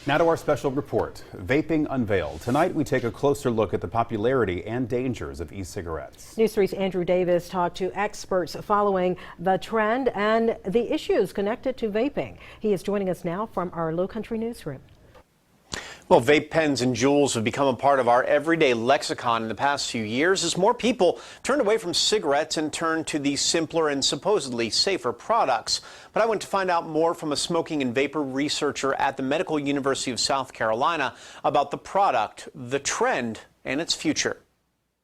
Now to our special report, Vaping Unveiled. Tonight we take a closer look at the popularity and dangers of e-cigarettes. News 3's Andrew Davis talked to experts following the trend and the issues connected to vaping. He is joining us now from our Low Country newsroom. Well, vape pens and Juuls have become a part of our everyday lexicon in the past few years as more people turned away from cigarettes and turned to these simpler and supposedly safer products. But I went to find out more from a smoking and vapor researcher at the Medical University of South Carolina about the product, the trend, and its future.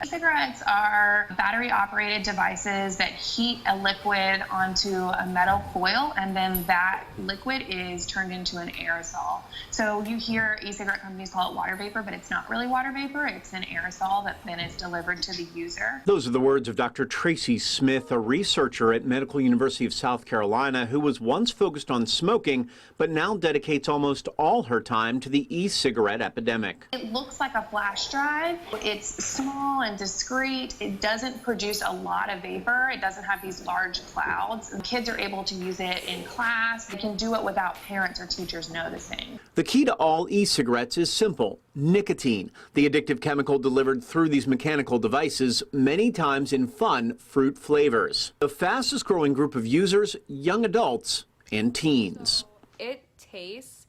Cigarettes are battery-operated devices that heat a liquid onto a metal coil, and then that liquid is turned into an aerosol. So you hear e-cigarette companies call it water vapor, but it's not really water vapor. It's an aerosol that then is delivered to the user. Those are the words of Dr. Tracy Smith, a researcher at Medical University of South Carolina who was once focused on smoking, but now dedicates almost all her time to the e-cigarette epidemic. It looks like a flash drive. It's small and discreet. It doesn't produce a lot of vapor. It doesn't have these large clouds. Kids are able to use it in class. They can do it without parents or teachers noticing. The key to all e-cigarettes is simple: nicotine, the addictive chemical delivered through these mechanical devices, many times in fun fruit flavors. The fastest growing group of users, young adults and teens. So it tastes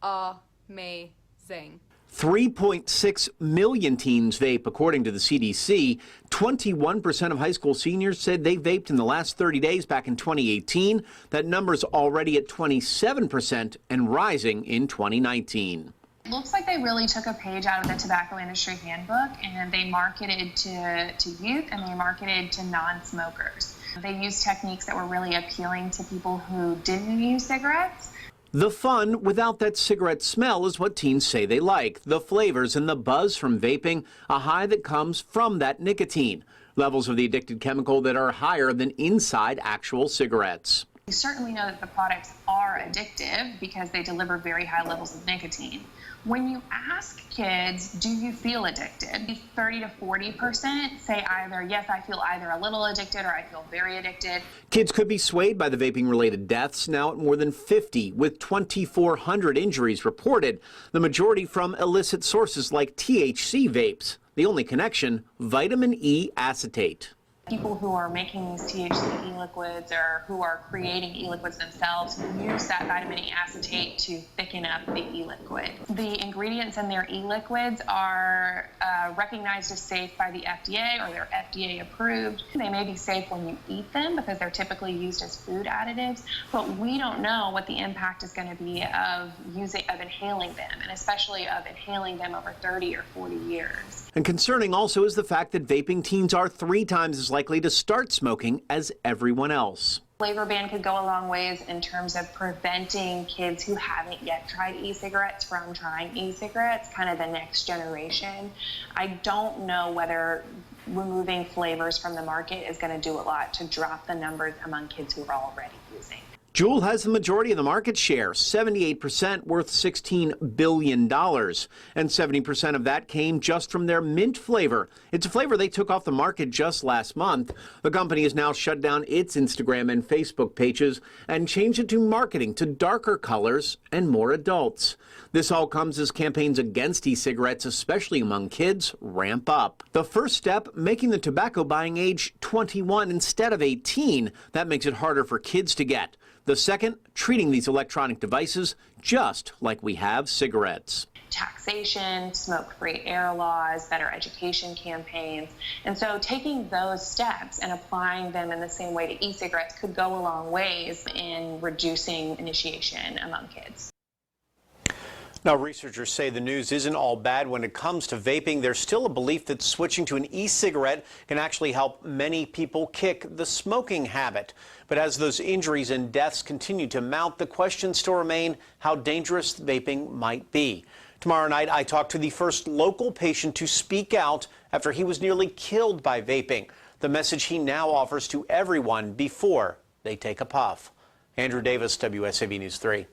amazing. 3.6 million teens vape, according to the CDC. 21% of high school seniors said they vaped in the last 30 days back in 2018. That number's already at 27% and rising in 2019. It looks like they really took a page out of the tobacco industry handbook, and they marketed to youth and they marketed to non-smokers. They used techniques that were really appealing to people who didn't use cigarettes. The fun without that cigarette smell is what teens say they like. The flavors and the buzz from vaping, a high that comes from that nicotine. Levels of the addicted chemical that are higher than inside actual cigarettes. We certainly know that the products are addictive because they deliver very high levels of nicotine. When you ask kids, do you feel addicted? 30 to 40% say either, yes, I feel either a little addicted or I feel very addicted. Kids could be swayed by the vaping-related deaths, now at more than 50, with 2,400 injuries reported, the majority from illicit sources like THC vapes. The only connection, vitamin E acetate. People who are making these THC e-liquids or who are creating e-liquids themselves use that vitamin E acetate to thicken up the e-liquid. The ingredients in their e-liquids are recognized as safe by the FDA, or they're FDA approved. They may be safe when you eat them because they're typically used as food additives, but we don't know what the impact is going to be of inhaling them, and especially of inhaling them over 30 or 40 years. And concerning also is the fact that vaping teens are 3 times as likely to start smoking as everyone else. Flavor ban could go a long ways in terms of preventing kids who haven't yet tried e-cigarettes from trying e-cigarettes, kind of the next generation. I don't know whether removing flavors from the market is going to do a lot to drop the numbers among kids who are already using. Juul has the majority of the market share, 78%, worth $16 billion. And 70% of that came just from their mint flavor. It's a flavor they took off the market just last month. The company has now shut down its Instagram and Facebook pages and changed it to marketing to darker colors and more adults. This all comes as campaigns against e-cigarettes, especially among kids, ramp up. The first step, making the tobacco buying age 21 instead of 18. That makes it harder for kids to get. The second, treating these electronic devices just like we have cigarettes. Taxation, smoke-free air laws, better education campaigns. And so taking those steps and applying them in the same way to e-cigarettes could go a long ways in reducing initiation among kids. Now, researchers say the news isn't all bad when it comes to vaping. There's still a belief that switching to an e-cigarette can actually help many people kick the smoking habit. But as those injuries and deaths continue to mount, the questions still remain how dangerous vaping might be. Tomorrow night, I talked to the first local patient to speak out after he was nearly killed by vaping. The message he now offers to everyone before they take a puff. Andrew Davis, WSAV News 3.